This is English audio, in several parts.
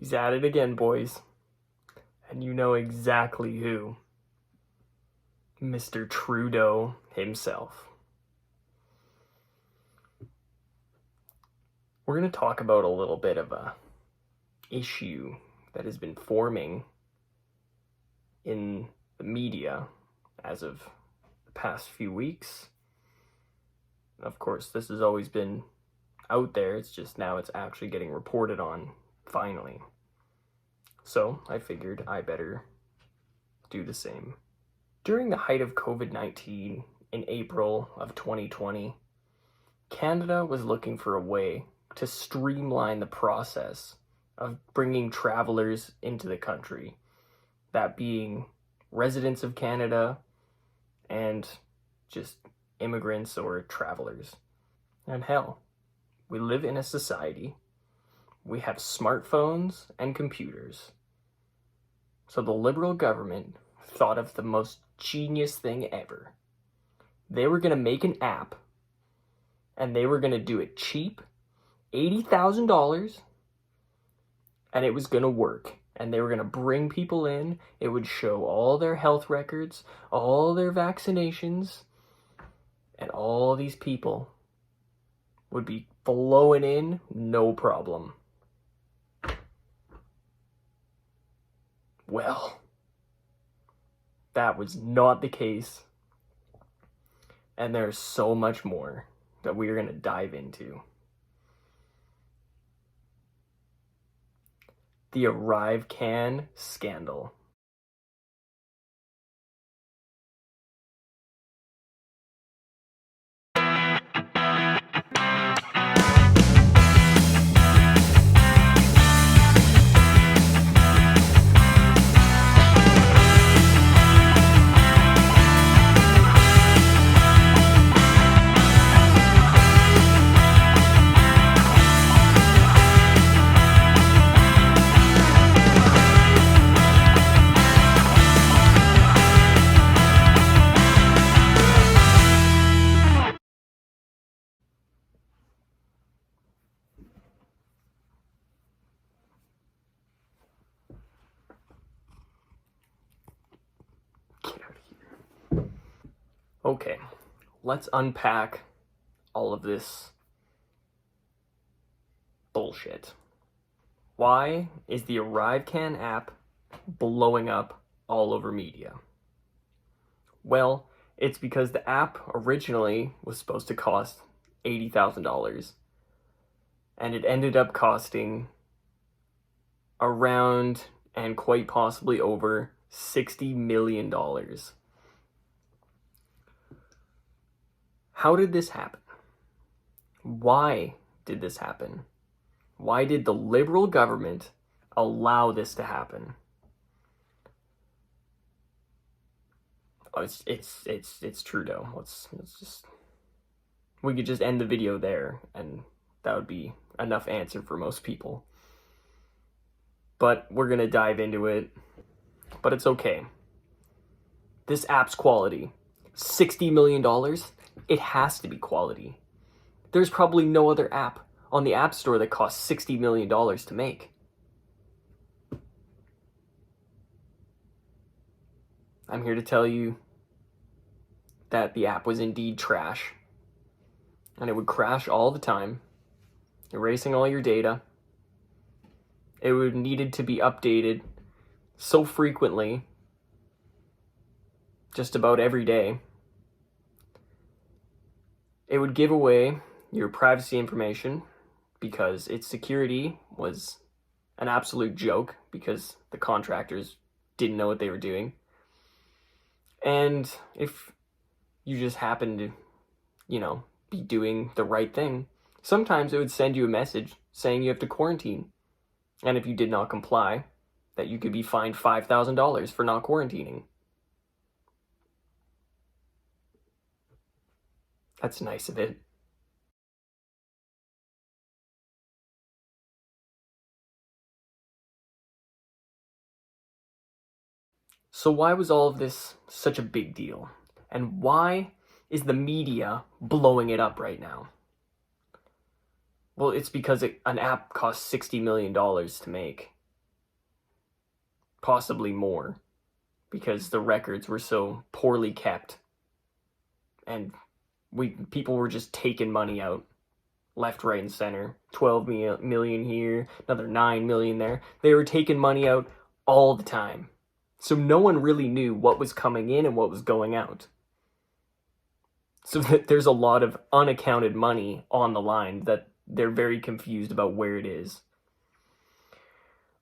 He's at it again, boys. And you know exactly who. Mr. Trudeau himself. We're going to talk about a little bit of a issue that has been forming in the media as of the past few weeks. Of course, this has always been out there. It's just now it's actually getting reported on, finally. So I figured I better do the same. During the height of COVID-19 in April of 2020, Canada was looking for a way to streamline the process of bringing travelers into the country, that being residents of Canada and just immigrants or travelers. And hell, we live in a society. We have smartphones and computers. So the Liberal government thought of the most genius thing ever. They were going to make an app, and they were going to do it cheap, $80,000, and it was going to work. And they were going to bring people in. It would show all their health records, all their vaccinations, and all these people would be flowing in, no problem. Well, that was not the case. And there's so much more that we are going to dive into. The ArriveScam scandal. Okay, let's unpack all of this bullshit. Why is the ArriveScam app blowing up all over media? Well, it's because the app originally was supposed to cost $80,000, and it ended up costing around and quite possibly over $60 million. How did this happen? Why did this happen? Why did the Liberal government allow this to happen? Oh, it's Trudeau. Let's just, we could just end the video there, and that would be enough answer for most people. But we're gonna dive into it. But it's okay. This app's quality, $60 million. It has to be quality. There's probably no other app on the App Store that costs $60 million to make. I'm here to tell you that the app was indeed trash. And it would crash all the time, erasing all your data. It would needed to be updated so frequently, just about every day. It would give away your privacy information because its security was an absolute joke because the contractors didn't know what they were doing. And if you just happened to, be doing the right thing, sometimes it would send you a message saying you have to quarantine. And if you did not comply, that you could be fined $5,000 for not quarantining. That's nice of it. So why was all of this such a big deal? And why is the media blowing it up right now? Well, it's because an app costs $60 million to make. possibly more, because the records were so poorly kept, and people were just taking money out left, right, and center. 12 million here, another 9 million there. They were taking money out all the time. So no one really knew what was coming in and what was going out. So there's a lot of unaccounted money on the line that they're very confused about where it is.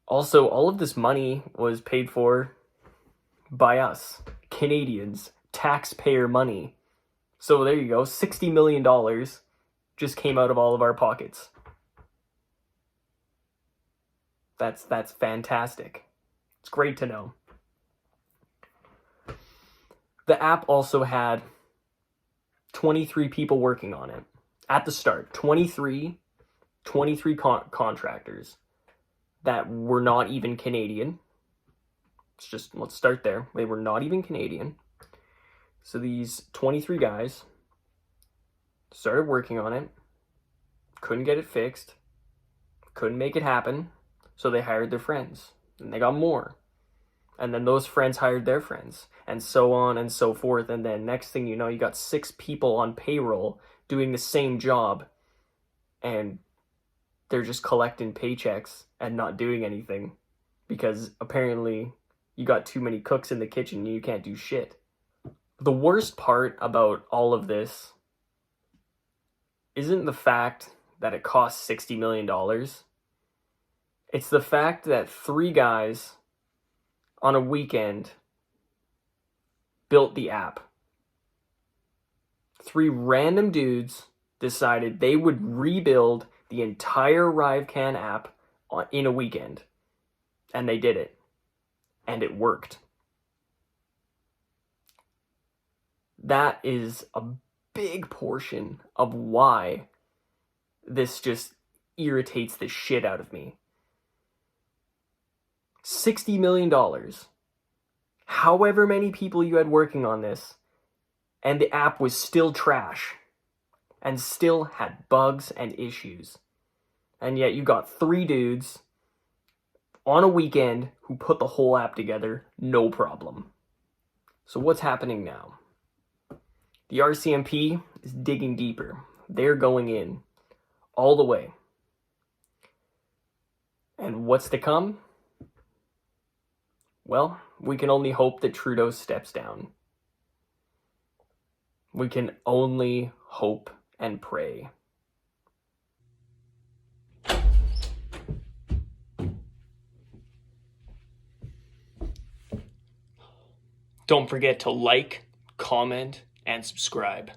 Also, all of this money was paid for by us, Canadians, taxpayer money. So there you go, $60 million just came out of all of our pockets. That's fantastic. It's great to know. The app also had 23 people working on it at the start. 23 contractors that were not even Canadian. Let's start there. They were not even Canadian. So these 23 guys started working on it, couldn't get it fixed, couldn't make it happen, so they hired their friends, and they got more. And then those friends hired their friends, and so on and so forth. And then next thing you know, you got 6 people on payroll doing the same job, and they're just collecting paychecks and not doing anything, because apparently you got too many cooks in the kitchen and you can't do shit. The worst part about all of this isn't the fact that it costs $60 million. It's the fact that 3 guys on a weekend built the app. 3 random dudes decided they would rebuild the entire ArriveScam app in a weekend. And they did it. And it worked. That is a big portion of why this just irritates the shit out of me. $60 million. However many people you had working on this, and the app was still trash, and still had bugs and issues. And yet you got 3 dudes on a weekend who put the whole app together, no problem. So what's happening now? The RCMP is digging deeper. They're going in all the way. And what's to come? Well, we can only hope that Trudeau steps down. We can only hope and pray. Don't forget to like, comment, and subscribe.